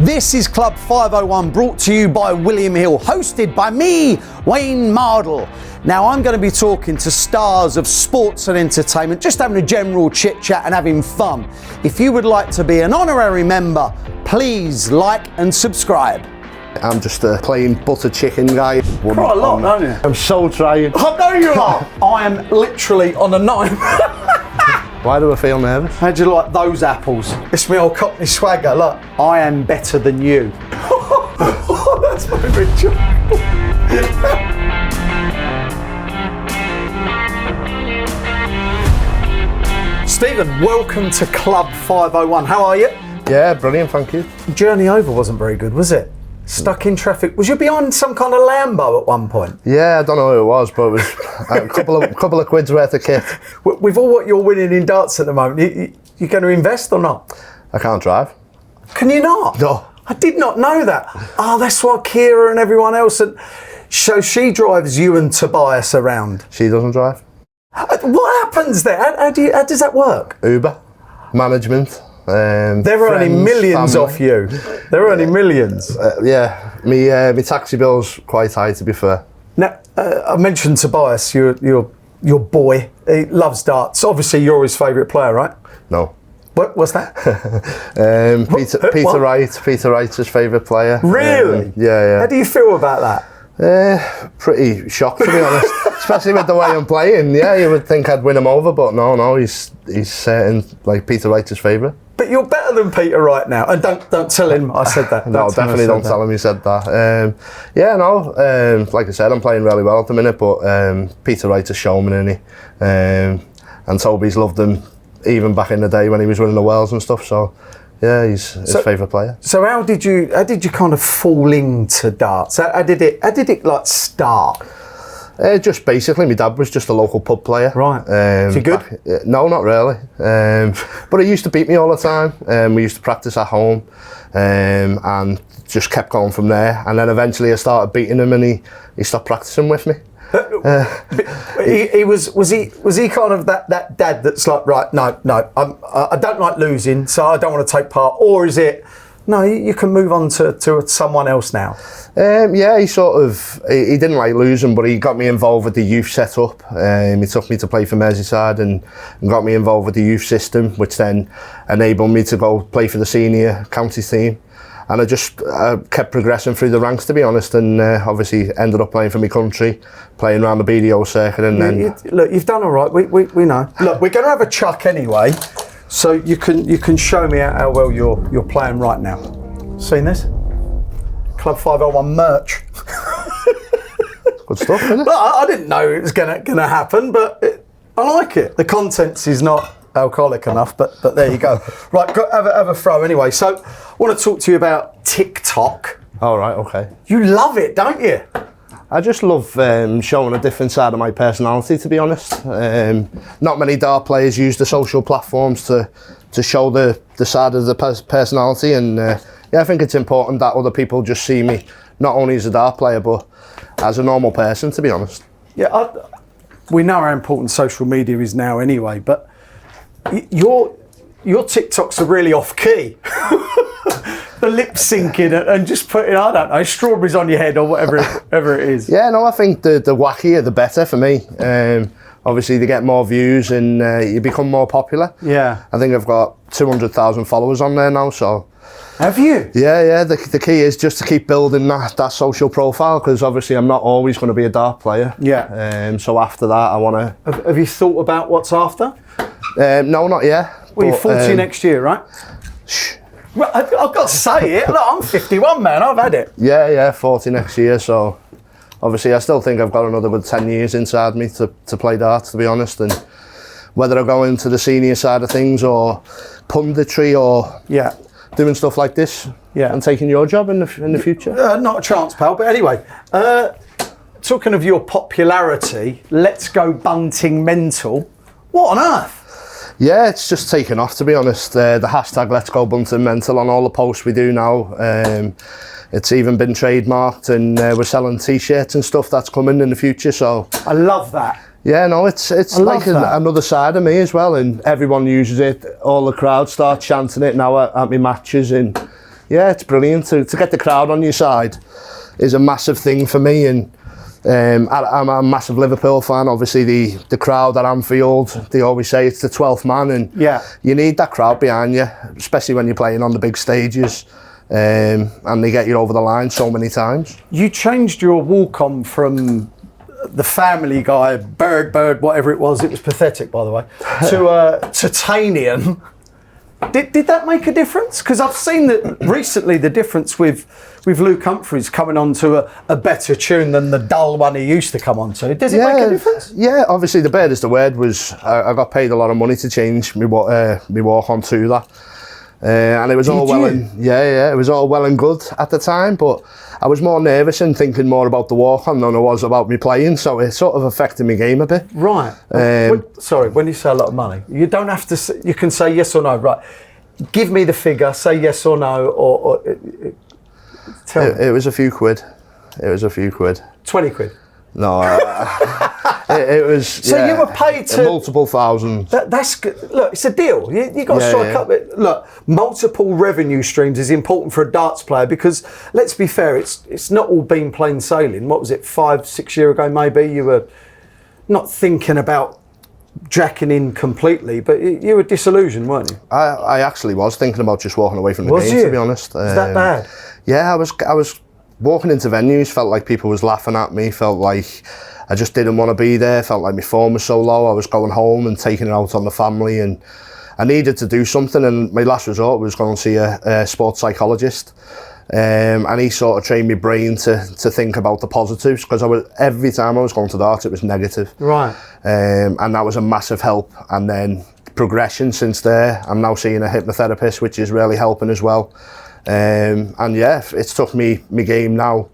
This is Club 501, brought to you by William Hill, hosted by me, Wayne Mardle. Now, I'm going to be talking to stars of sports and entertainment, just having a general chit chat and having fun. If you would like to be an honorary member, please like and subscribe. I'm just a plain butter chicken guy. Quite a lot, don't you? I'm so trying. I know you are. I am literally on a 9. Why do I feel nervous? How do you like those apples? It's my old Cockney swagger. Look, I am better than you. That's my picture. Stephen, welcome to Club 501. How are you? Yeah, brilliant, thank you. Journey over wasn't very good, was it? Stuck in traffic. Was you behind some kind of Lambo at one point? Yeah, I don't know who it was, but it was a couple of quid's worth of kit. With all what you're winning in darts at the moment, you going to invest or not? I can't drive. Can you not? No. I did not know that. Oh, that's why Kira and everyone else. So she drives you and Tobias around. She doesn't drive. What happens there? How does that work? Uber, management. They're earning millions family. off you. They're earning millions. Yeah, my taxi bill's quite high, to be fair. Now, I mentioned Tobias, your boy. He loves darts. Obviously, you're his favourite player, right? No. What's that? Peter Wright. Peter Wright's his favourite player. Really? Yeah. How do you feel about that? Pretty shocked, to be honest. Especially with the way I'm playing. Yeah, you would think I'd win him over, but no, he's certain, like, Peter Wright's his favourite. But you're better than Peter right now, and don't tell him I said that. No, definitely don't tell him you said that. Like I said, I'm playing really well at the minute, but Peter Wright's a showman, isn't he? And Toby's loved him even back in the day when he was winning the Worlds and stuff. So yeah, he's his favourite player. So how did you kind of fall into darts? How did it like start? Just basically, my dad was just a local pub player. Right. Is he good? No, not really. But he used to beat me all the time. We used to practice at home, and just kept going from there. And then eventually, I started beating him, and he stopped practicing with me. Was he kind of that dad that's like, right? No, I don't like losing, so I don't want to take part. Or is it? No, you can move on to someone else now. Yeah, he didn't like losing, but he got me involved with the youth setup. He took me to play for Merseyside and got me involved with the youth system, which then enabled me to go play for the senior county team. And I kept progressing through the ranks, to be honest, and obviously ended up playing for my country, playing around the BDO circuit. And then look, you've done all right. We know. Look, we're going to have a chuck anyway. So you can show me how well you're playing right now. Seen this? Club 501 merch. Good stuff, isn't it? Well, I didn't know it was gonna happen, but I like it. The contents is not alcoholic enough, but there you go. Right, have a throw anyway. So I want to talk to you about TikTok. All right, okay. You love it, don't you? I just love showing a different side of my personality, to be honest. Not many dart players use the social platforms to show the side of the personality, and yeah, I think it's important that other people just see me not only as a dart player but as a normal person, to be honest. Yeah, we know how important social media is now anyway, but your TikToks are really off key. The lip syncing and just putting, I don't know, strawberries on your head or whatever it is. Yeah, no, I think the wackier the better for me. Obviously, they get more views and you become more popular. Yeah. I think I've got 200,000 followers on there now, so. Have you? Yeah. The key is just to keep building that social profile, because obviously I'm not always going to be a dart player. Yeah. So after that, I want to. Have you thought about what's after? No, not yet. Well, you're 40 next year, right? Shh. Well, I've got to say it. Look, I'm 51, man. I've had it. Yeah, 40 next year. So obviously, I still think I've got another good 10 years inside me to play darts, to be honest. And whether I go into the senior side of things or punditry or doing stuff like this and taking your job in the future. Not a chance, pal. But anyway, talking of your popularity, let's go Bunting mental. What on earth? Yeah, it's just taken off, to be honest. The hashtag Let's Go Bunting Mental on all the posts we do now. It's even been trademarked, and we're selling t-shirts and stuff that's coming in the future. So I love that. Yeah, no, it's like another side of me as well, and everyone uses it. All the crowd start chanting it now at my matches, and Yeah, it's brilliant to get the crowd on your side is a massive thing for me, and I'm a massive Liverpool fan. Obviously, the crowd at Anfield, they always say it's the 12th man, and you need that crowd behind you, especially when you're playing on the big stages, and they get you over the line so many times. You changed your walk-on from the Family Guy, Bird, whatever it was pathetic, by the way, to Titanium. Did that make a difference? Because I've seen that recently, the difference with Luke Humphries coming on to a better tune than the dull one he used to come on to. Does it make a difference? Yeah, obviously the Bird is the Word was, I got paid a lot of money to change me walk on to that. And it was all well and it was all well and good at the time, but I was more nervous and thinking more about the walk on than I was about me playing, so it sort of affected my game a bit. Right. When you say a lot of money, you don't have to. You can say yes or no. Right. Give me the figure. Say yes or no, or tell me. It was a few quid. It was a few quid. 20 quid. No. It was. So you were paid to multiple thousand. That's good. Look, it's a deal. You got to strike up it. Look, multiple revenue streams is important for a darts player because let's be fair, it's not all been plain sailing. What was it, 5-6 years ago? Maybe you were not thinking about jacking in completely, but you were disillusioned, weren't you? I actually was thinking about just walking away from the game. To be honest, was that bad? Yeah, I was walking into venues, felt like people was laughing at me, felt like I just didn't want to be there, felt like my form was so low. I was going home and taking it out on the family, and I needed to do something, and my last resort was going to see a sports psychologist, and he sort of trained my brain to think about the positives, because every time I was going to darts it was negative. Right. And that was a massive help, and then progression since there. I'm now seeing a hypnotherapist, which is really helping as well. And yeah, it's took me my game now.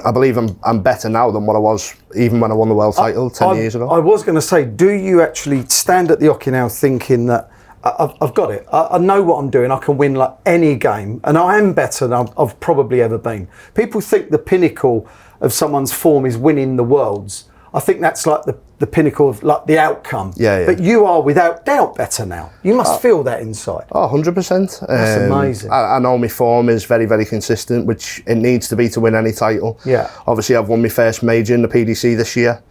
I believe I'm better now than what I was even when I won the world title 10 years ago. I was going to say, do you actually stand at the hockey now thinking that I've got it, I know what I'm doing, I can win like any game, and I am better than I've probably ever been? People think the pinnacle of someone's form is winning the Worlds. I think that's like the pinnacle of like the outcome. Yeah. But you are without doubt better now. You must feel that inside. Oh, 100%. That's amazing. I know my form is very, very consistent, which it needs to be to win any title. Yeah. Obviously, I've won my first major in the PDC this year.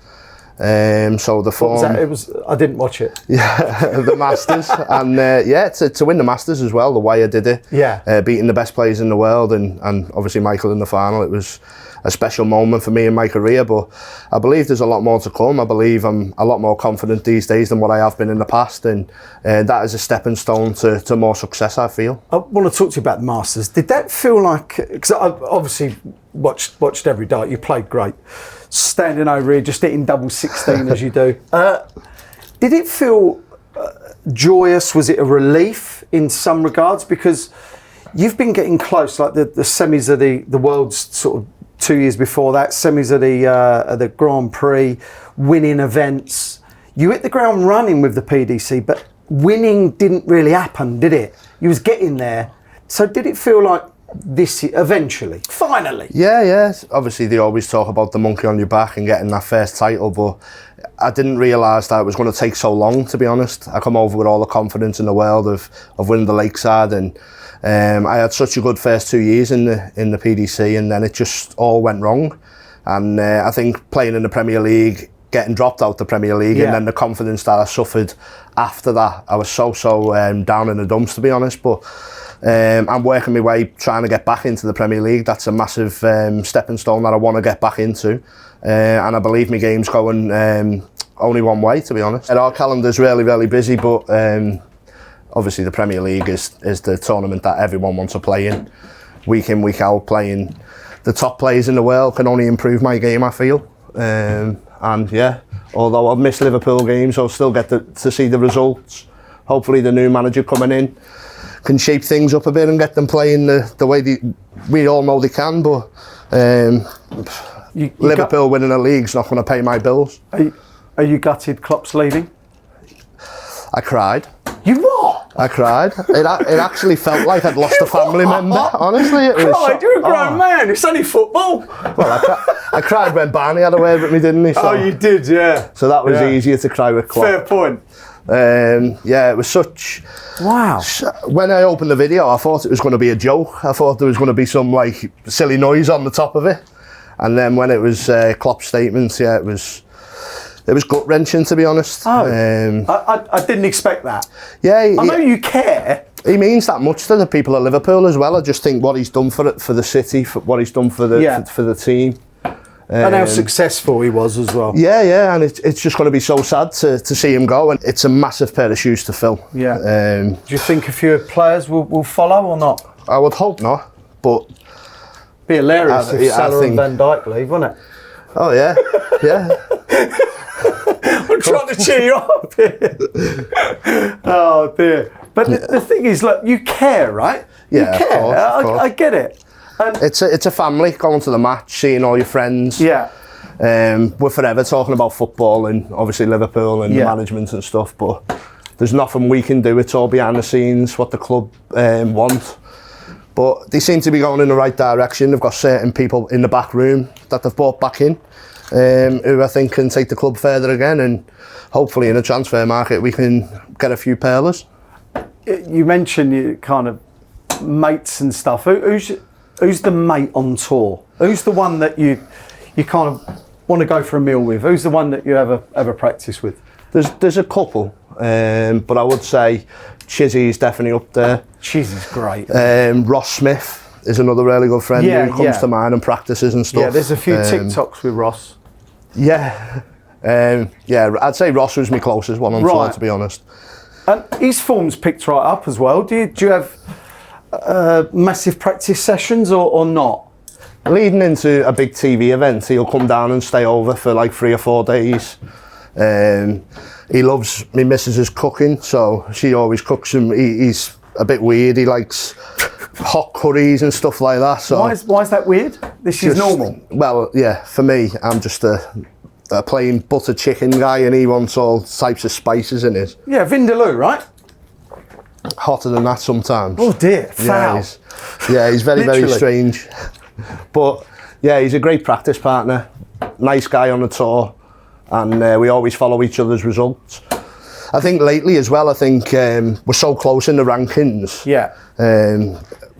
So the form. What was that? I didn't watch it. Yeah, the Masters, and to win the Masters as well, the way I did it. Yeah. Beating the best players in the world, and obviously Michael in the final. It was a special moment for me in my career, but I believe there's a lot more to come. I believe I'm a lot more confident these days than what I have been in the past, and that is a stepping stone to more success, I feel. I want to talk to you about the Masters. Did that feel like, because I obviously watched every dart, you played great, standing over here just hitting double 16 as you do. Did it feel joyous? Was it a relief in some regards? Because you've been getting close, like the semis of the World's sort of 2 years before that, semis of the Grand Prix, winning events. You hit the ground running with the PDC, but winning didn't really happen, did it? You was getting there. So did it feel like this eventually, finally? Yeah. Obviously, they always talk about the monkey on your back and getting that first title, but I didn't realise that it was going to take so long, to be honest. I come over with all the confidence in the world of winning the Lakeside, and I had such a good first 2 years in the PDC, and then it just all went wrong. And I think playing in the Premier League, getting dropped out the Premier League, and then the confidence that I suffered after that, I was so down in the dumps, to be honest. But I'm working my way trying to get back into the Premier League. That's a massive stepping stone that I want to get back into, and I believe my game's going only one way, to be honest. And our calendar's really, really busy, but obviously the Premier League is the tournament that everyone wants to play in, week out. Playing the top players in the world can only improve my game, I feel. And yeah, although I've missed Liverpool games, I'll still get to see the results. Hopefully the new manager coming in can shape things up a bit and get them playing the way we all know they can, but Liverpool winning a league's not going to pay my bills. Are you gutted Klopp's leaving? I cried. You what? I cried. It actually felt like I'd lost a family member. Honestly, it was. You're a grown man. It's only football. Well, I cried when Barney had a word with me, didn't he? So, you did, yeah. So that was easier to cry with Klopp. Fair point. Yeah, it was such... Wow. When I opened the video, I thought it was going to be a joke. I thought there was going to be some like silly noise on the top of it. And then when it was Klopp's statements, yeah, it was gut-wrenching, to be honest. Oh, I didn't expect that. Yeah. I know you care. He means that much to the people of Liverpool as well. I just think what he's done for the city, for what he's done for the team. And how successful he was as well. Yeah, and it's just going to be so sad to see him go, and it's a massive pair of shoes to fill. Yeah. Do you think a few players will follow or not? I would hope not, but... Be hilarious if Salah and Van Dijk leave, wouldn't it? Oh, yeah, yeah. I'm trying to cheer you up here. Oh, dear. But the thing is, look, you care, right? Yeah, you care. of course. I get it. And it's a family, going to the match, seeing all your friends. Yeah. We're forever talking about football and obviously Liverpool and the management and stuff, but there's nothing we can do. It's all behind the scenes, what the club want. But they seem to be going in the right direction. They've got certain people in the back room that they've brought back in, who I think can take the club further again, and hopefully in the transfer market we can get a few pearlers. You mentioned your kind of mates and stuff. Who's the mate on tour? Who's the one that you kind of want to go for a meal with? Who's the one that you ever practice with? There's a couple, but I would say Chizzy's definitely up there. Chizzy's great. Ross Smith is another really good friend who comes to mine and practices and stuff. Yeah, there's a few TikToks with Ross. Yeah, I'd say Ross was my closest one on tour, to be honest. And his form's picked right up as well. Do you have massive practice sessions or not? Leading into a big TV event, he'll come down and stay over for like 3 or 4 days. He loves me missus's cooking, so she always cooks him. He's a bit weird. He likes hot curries and stuff like that. So why is that weird? This is normal. Well, yeah, for me, I'm just a plain butter chicken guy, and he wants all types of spices in his. Yeah, Vindaloo, right? Hotter than that sometimes. Oh dear, foul. Yeah, he's very, very strange. But yeah, he's a great practice partner. Nice guy on the tour, and we always follow each other's results. I think lately as well, we're so close in the rankings. Yeah.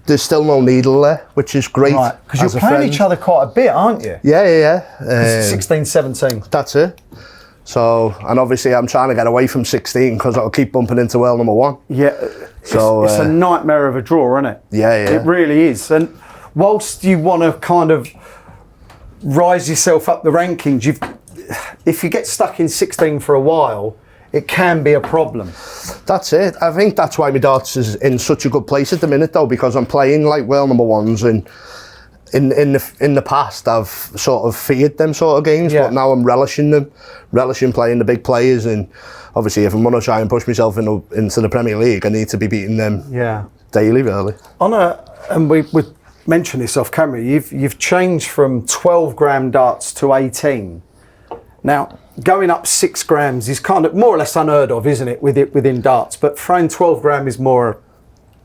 There's still no needle there, which is great. Right, because you're playing each other quite a bit, aren't you? Yeah. 16, 17. That's it. So, and obviously I'm trying to get away from 16 because I'll keep bumping into world number 1. Yeah, so it's a nightmare of a draw, isn't it? Yeah. It really is. And whilst you want to kind of rise yourself up the rankings, if you get stuck in 16 for a while, it can be a problem. That's it. I think that's why my darts is in such a good place at the minute, though, because I'm playing like world number 1s, and in the past I've sort of feared them sort of games, but now I'm relishing playing the big players. And obviously if I'm going to try and push myself into the Premier League, I need to be beating them daily, really. And we mentioned this off camera, you've changed from 12 gram darts to 18. Now, going up 6 grams is kind of more or less unheard of, isn't it, within darts? But throwing 12 gram is more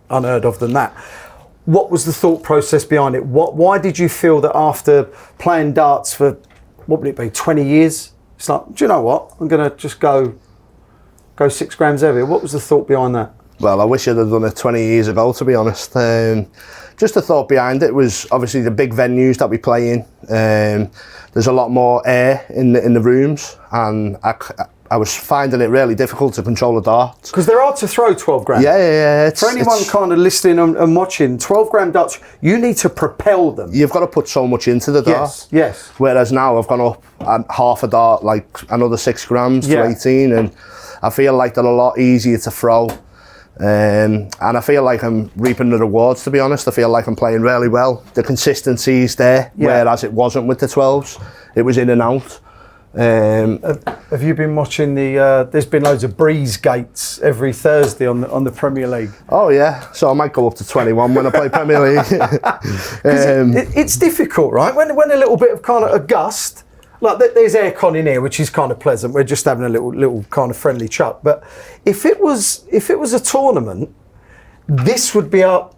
unheard of than that. What was the thought process behind it? Why did you feel that after playing darts for, what would it be, 20 years? It's like, do you know what? I'm going to just go 6 grams heavier. What was the thought behind that? Well, I wish I'd have done it 20 years ago, to be honest. Just the thought behind it was obviously the big venues that we play in. There's a lot more air in the rooms, and I was finding it really difficult to control the darts. Because they're hard to throw 12 grams. Yeah. For anyone kind of listening and watching, 12 gram darts, you need to propel them. You've got to put so much into the dart. Yes. Whereas now I've gone up half a dart, like another 6 grams to 18, and I feel like they're a lot easier to throw. And I feel like I'm reaping the rewards, to be honest. I feel like I'm playing really well. The consistency is there, whereas it wasn't with the 12s. It was in and out. Have you been watching there's been loads of breeze gates every Thursday on the Premier League? Oh yeah, so I might go up to 21 when I play Premier League. It's difficult, right? When a little bit of kind of a gust, like there's aircon in here, which is kind of pleasant. We're just having a little kind of friendly chuck. But if it was a tournament, this would be up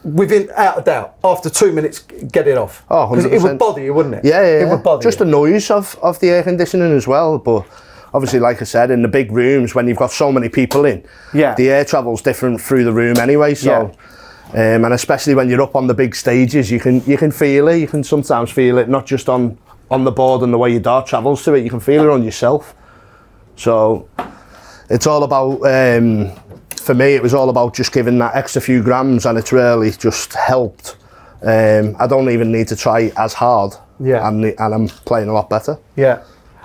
without a doubt. After 2 minutes, get it off. Oh, 100%. It would bother you, wouldn't it? Yeah. It would bother just you. The noise of the air conditioning as well. But obviously, like I said, in the big rooms, when you've got so many people in, the air travel's different through the room anyway. So, and especially when you're up on the big stages, you can feel it. You can sometimes feel it not just on the board and the way your dart travels to it. You can feel it on yourself. So, it's all about. For me, it was all about just giving that extra few grams, and it's really just helped. I don't even need to try as hard, and I'm playing a lot better. Yeah.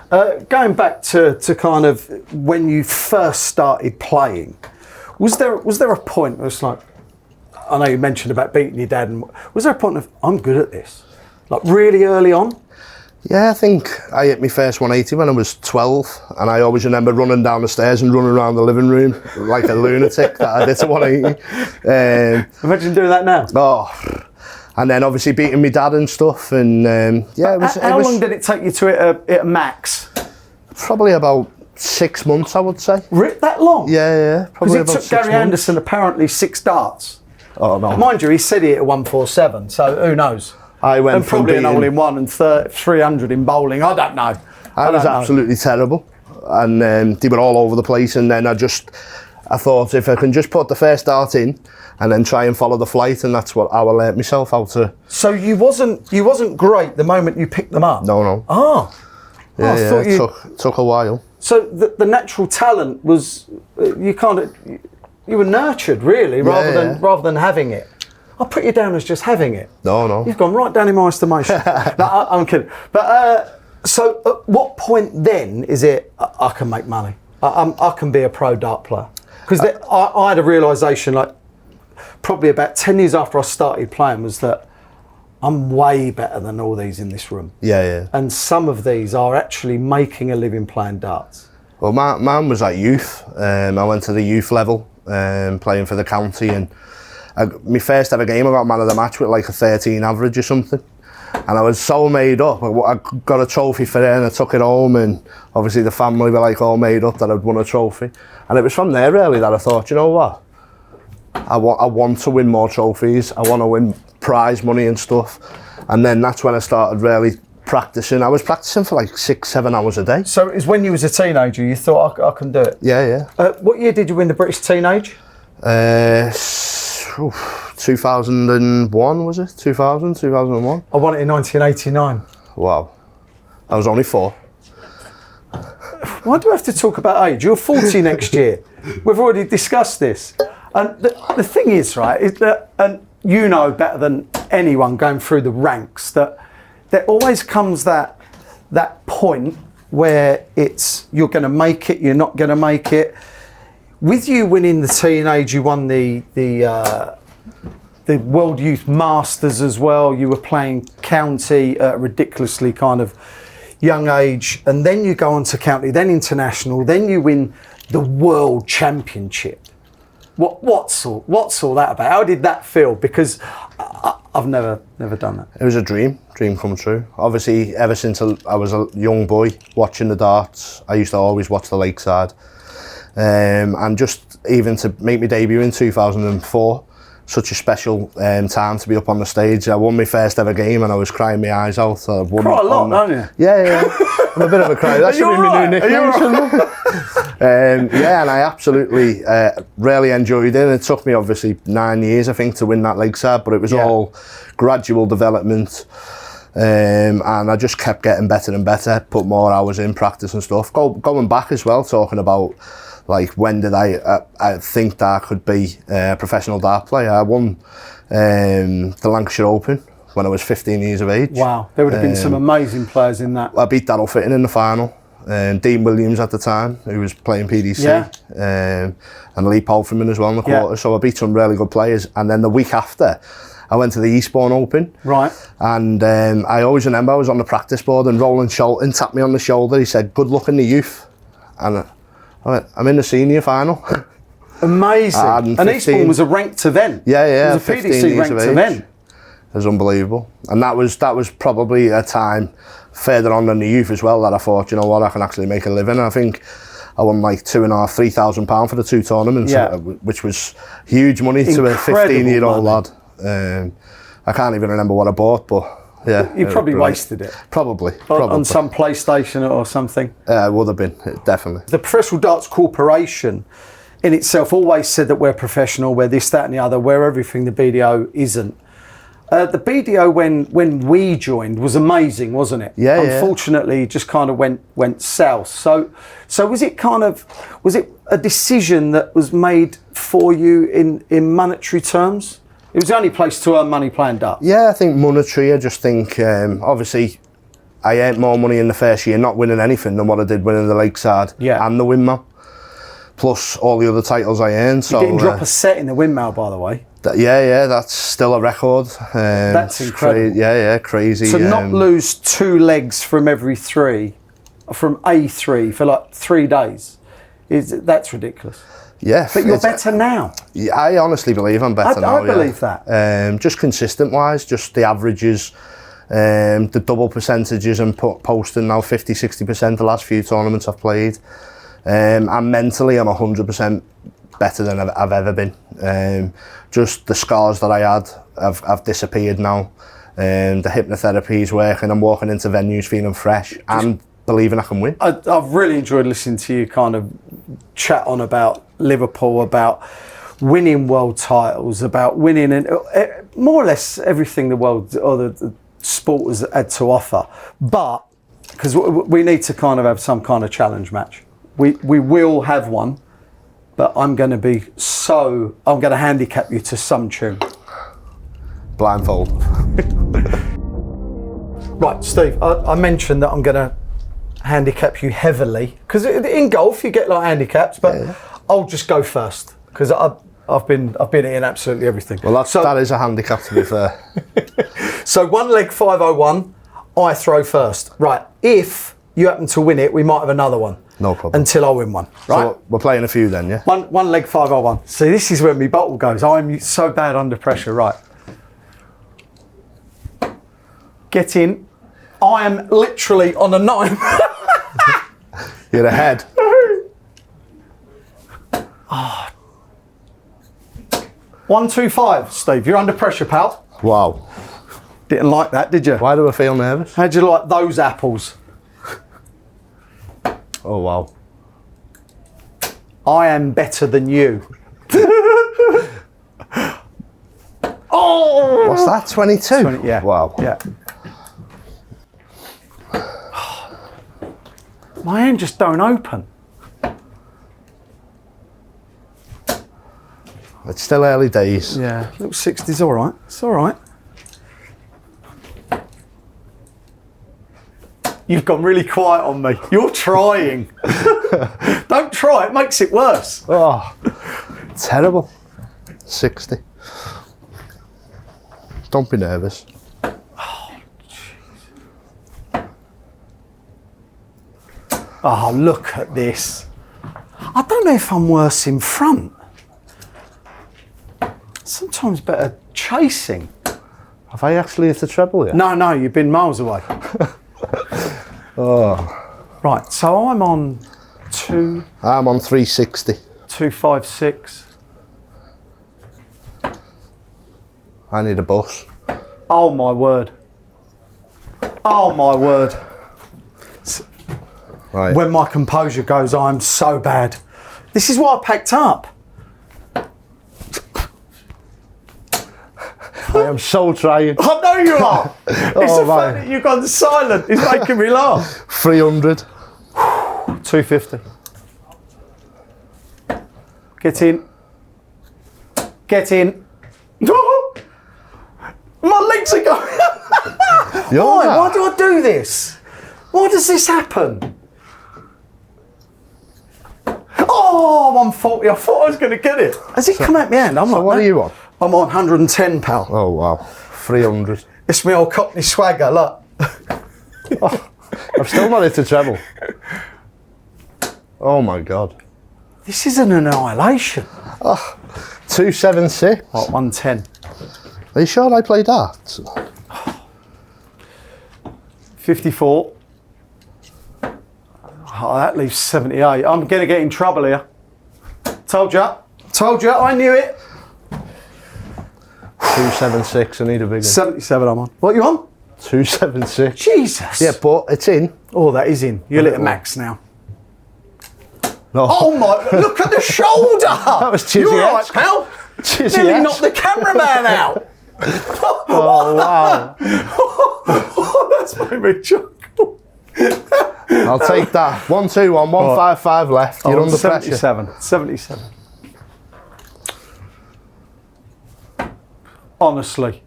Going back to kind of when you first started playing, was there a point where it's like, I know you mentioned about beating your dad, and was there a point of, I'm good at this, like really early on? Yeah, I think I hit my first 180 when I was 12, and I always remember running down the stairs and running around the living room like a lunatic that I did a 180. Imagine doing that now. Oh, and then obviously beating my dad and stuff, and it was. How long did it take you to hit a max? Probably about 6 months, I would say. That long? Yeah. Probably about 6 months. Because it took Gary Anderson apparently 6 darts. Oh no! Mind you, he said he hit a 147, so who knows? I went and probably an all-in-one and 300 in bowling. I don't know. I was absolutely terrible, and they were all over the place. And then I thought if I can just put the first dart in, and then try and follow the flight, and that's what I learnt myself how to. So you wasn't great the moment you picked them up. No. Oh. Yeah, it took a while. So the natural talent was you were nurtured really, rather than having it. I'll put you down as just having it. No. You've gone right down in my estimation. No, I'm kidding. But so at what point then is it, I can make money? I can be a pro dart player? Because I had a realisation, like probably about 10 years after I started playing, was that I'm way better than all these in this room. Yeah. And some of these are actually making a living playing darts. Well, mine was at youth. I went to the youth level, playing for the county, and my first ever game I got man of the match with like a 13 average or something, and I was so made up. I got a trophy for it and I took it home, and obviously the family were like all made up that I'd won a trophy, and it was from there really that I thought, you know what, I want to win more trophies, I want to win prize money and stuff. And then that's when I started really practicing. I was practicing for like 6-7 hours a day. So it's when you was a teenager you thought I can do it? Yeah. What year did you win the British Teenage? 2001 was it? 2001? I won it in 1989. Wow. I was only 4. Why do we have to talk about age? You're 40 next year. We've already discussed this. And the thing is, right, is that, and you know better than anyone going through the ranks, that there always comes that point where it's you're going to make it, you're not going to make it. With you winning the teenage, you won the World Youth Masters as well. You were playing county at a ridiculously kind of young age, and then you go on to county, then international, then you win the World Championship. What's all that about? How did that feel? Because I've never done that. It was a dream come true. Obviously, ever since I was a young boy watching the darts, I used to always watch the Lakeside. And just even to make my debut in 2004, such a special time to be up on the stage. I won my first ever game and I was crying my eyes out. I won quite a lot, don't you? Yeah. I'm a bit of a cry. That should be my new nickname. And I absolutely really enjoyed it. And it took me obviously 9 years, I think, to win that Lakeside, but it was all gradual development. And I just kept getting better and better, put more hours in practice and stuff. Going back as well, talking about like when did I think that I could be a professional dart player. I won the Lancashire Open when I was 15 years of age. Wow, there would have been some amazing players in that. I beat Daryl Fitton in the final. Dean Williams at the time, who was playing PDC, and Lee Polferman as well in the quarter. So I beat some really good players. And then the week after, I went to the Eastbourne Open. Right. And I always remember I was on the practice board and Roland Sholton tapped me on the shoulder. He said, "Good luck in the youth." And I went, "I'm in the senior final." Amazing. And Eastbourne was a ranked event. Yeah. It was a PDC ranked event. It was unbelievable. And that was probably a time further on than the youth as well that I thought, you know what, I can actually make a living. And I think I won like £2,500-3,000 for the 2 tournaments, which was huge money to a 15-year-old lad. I can't even remember what I bought, but Yeah. You probably wasted it. Probably. On some PlayStation or something. Would have been, definitely. The Professional Darts Corporation in itself always said that we're professional, we're this, that and the other, we're everything the BDO isn't. The BDO when we joined was amazing, wasn't it? Yeah. Unfortunately, it just kind of went south. So was it a decision that was made for you in monetary terms? It was the only place to earn money playing darts. Yeah, I think monetary. I just think obviously I earned more money in the first year not winning anything than what I did winning the Lakeside and the Windmill, plus all the other titles I earned. So you didn't drop a set in the Windmill, by the way. That's still a record. That's incredible. Crazy. To not lose 2 legs from every 3, from A3 for like 3 days, that's ridiculous. Yeah, but you're better now. Yeah, I honestly believe I'm better now. I believe that. Just consistent wise, just the averages, the double percentages, and posting now 50-60% the last few tournaments I've played. And mentally, I'm 100% better than I've ever been. Just the scars that I had have disappeared now. The hypnotherapy is working. I'm walking into venues feeling fresh and believing I can win. I've really enjoyed listening to you kind of chat on about Liverpool, about winning world titles, about winning and more or less everything the world or the sport has had to offer. But because we need to kind of have some kind of challenge match. We will have one, but I'm going to handicap you to some tune. Blindfold. Right, Steve, I mentioned that I'm going to handicap you heavily because in golf you get like handicaps, but I'll just go first because I've been in absolutely everything. Well, that is a handicap, to be fair. So 1 leg 501, I throw first. Right, if you happen to win it, we might have another one. No problem. Until I win one. Right. So we're playing a few then, yeah. One leg 501. See, this is where my bottle goes. I'm so bad under pressure. Right. Get in. I am literally on a 9. You're ahead. Oh. 1-2-5, Steve. You're under pressure, pal. Wow. Didn't like that, did you? Why do I feel nervous? How'd you like those apples? Oh, wow. I am better than you. Oh! What's that, 22? 20, yeah. Wow. Yeah. My hand just don't open. It's still early days. Yeah, little 60's all right. It's all right. You've gone really quiet on me. You're trying. Don't try, it makes it worse. Oh, terrible. 60. Don't be nervous. Oh, jeez. Oh, look at this. I don't know if I'm worse in front. Sometimes better chasing. Have I actually hit the treble yet? No, you've been miles away. Oh. Right, so I'm on 2. I'm on 360. 256. I need a bus. Oh my word. Oh my word. Right. When my composure goes, I'm so bad. This is what I packed up. I am so trying. I know you are. It's the fact that you've gone silent is making me laugh. 300. 250. Get in. Get in. My legs are going. Why do I do this? Why does this happen? Oh, 140. I thought I was going to get it. Has it come out my hand? So what are you on? I'm on 110, pal. Oh, wow. 300. It's my old Cockney swagger, look. Oh, I've still not hit the treble. Oh, my God. This is an annihilation. Oh, 276. What, 110? Are you sure I play darts? 54. Oh, that leaves 78. I'm going to get in trouble here. Told you, I knew it. 276, I need a bigger. 77 I'm on. What are you on? 276. Jesus. Yeah, but it's in. Oh, that is in. You're at max now. No. Oh my, look at the shoulder. That was cheesy. You're right, pal. Nearly knocked the cameraman out. Oh, wow. Oh, that's made me chuckle. I'll take that. 121, 155 left. You're under 77. pressure. 77. Honestly.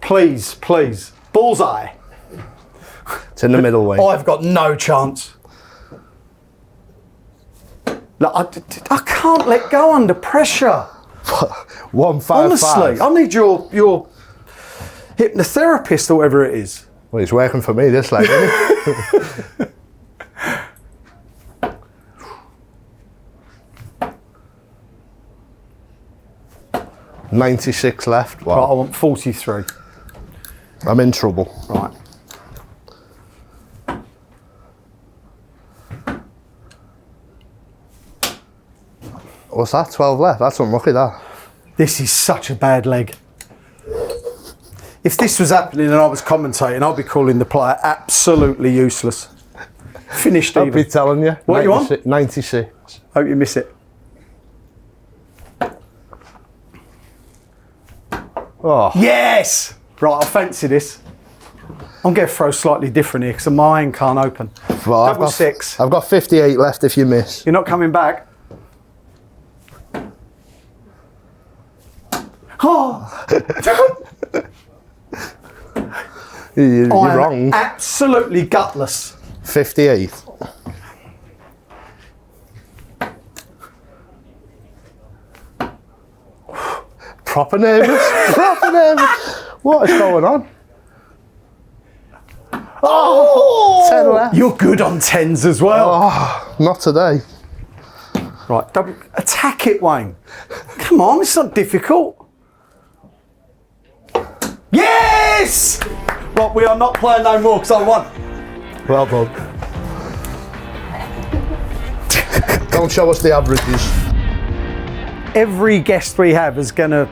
Please, please. Bullseye. It's in the middle weight. I've got no chance. Look, I can't let go under pressure. 155. Honestly, I need your hypnotherapist or whatever it is. Well, it's working for me this leg, isn't it? $96 left. Wow. Right, I want 43. I'm in trouble. Right. What's that? 12 left. That's unlucky, that. This is such a bad leg. If this was happening and I was commentating, I'd be calling the player absolutely useless. Finished I'll even. be telling you. What you want? 96. Hope you miss it. Oh. Yes! Right, I fancy this. I'm going to throw slightly different here because my hand can't open. Well, Double six. I've got 58 left if you miss. You're not coming back? Oh! You're I'm wrong. Absolutely gutless. 58. Proper nervous. Proper nervous. What is going on? Oh! 10 left. You're good on tens as well. Oh, not today. Right, double, attack it, Wayne. Come on, it's not difficult. Yes! Right, we are not playing no more because I won. Well done. Don't show us the averages. Every guest we have is going to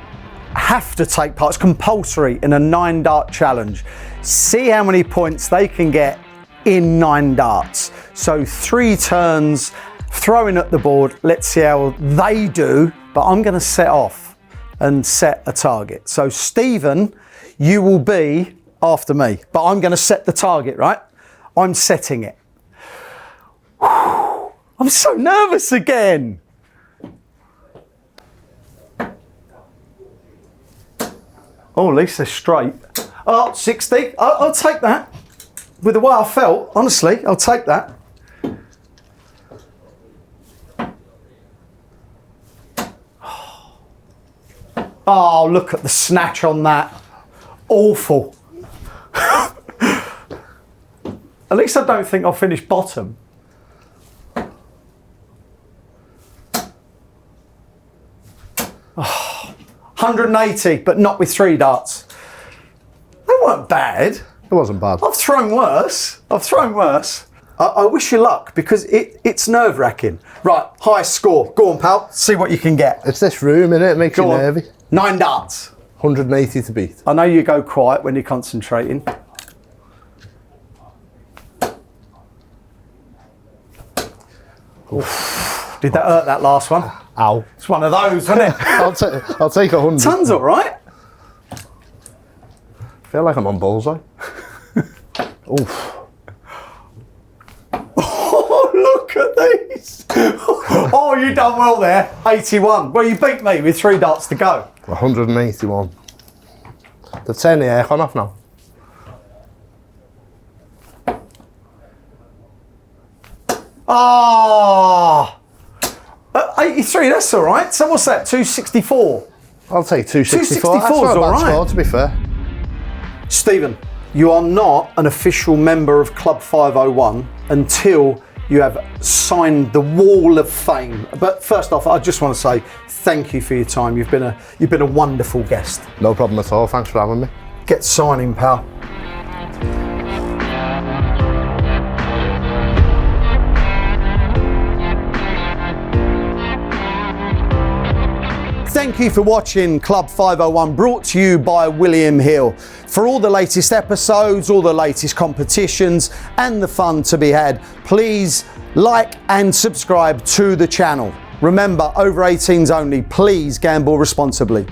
have to take part. It's compulsory in a 9-dart challenge. See how many points they can get in 9 darts. So 3 turns, throwing at the board. Let's see how they do. But I'm going to set off and set a target. So Stephen, you will be after me, but I'm going to set the target, right? I'm setting it. Whew, I'm so nervous again. Oh, at least they're straight. Oh, 60. I'll take that. With the way I felt, honestly, I'll take that. Oh, look at the snatch on that. Awful. At least I don't think I'll finish bottom. Oh, 180, but not with 3 darts. They weren't bad. It wasn't bad. I've thrown worse. I wish you luck because it's nerve-wracking. Right, highest score. Go on, pal. See what you can get. It's this room, innit? It makes you Go on. nervy. 9 darts. 180 to beat. I know you go quiet when you're concentrating. Oof. Did that hurt, that last one? Ow. It's one of those, isn't it? I'll take 100. Ton's all right. I feel like I'm on bullseye. Oof. Oh, look at these. Oh, you done well there. 81. Well, you beat me with 3 darts to go. 181. They've turned the aircon off now. Ah. 83, that's all right. So what's that, 264? I'll take 264. 264 That's is not a all bad right. score, to be fair. Stephen, you are not an official member of Club 501 until you have signed the Wall of Fame. But first off, I just want to say thank you for your time. You've been a wonderful guest. No problem at all. Thanks for having me. Get signing, pal. Thank you for watching Club 501, brought to you by William Hill. For all the latest episodes, all the latest competitions and the fun to be had, please like and subscribe to the channel. Remember, over 18s only, please gamble responsibly.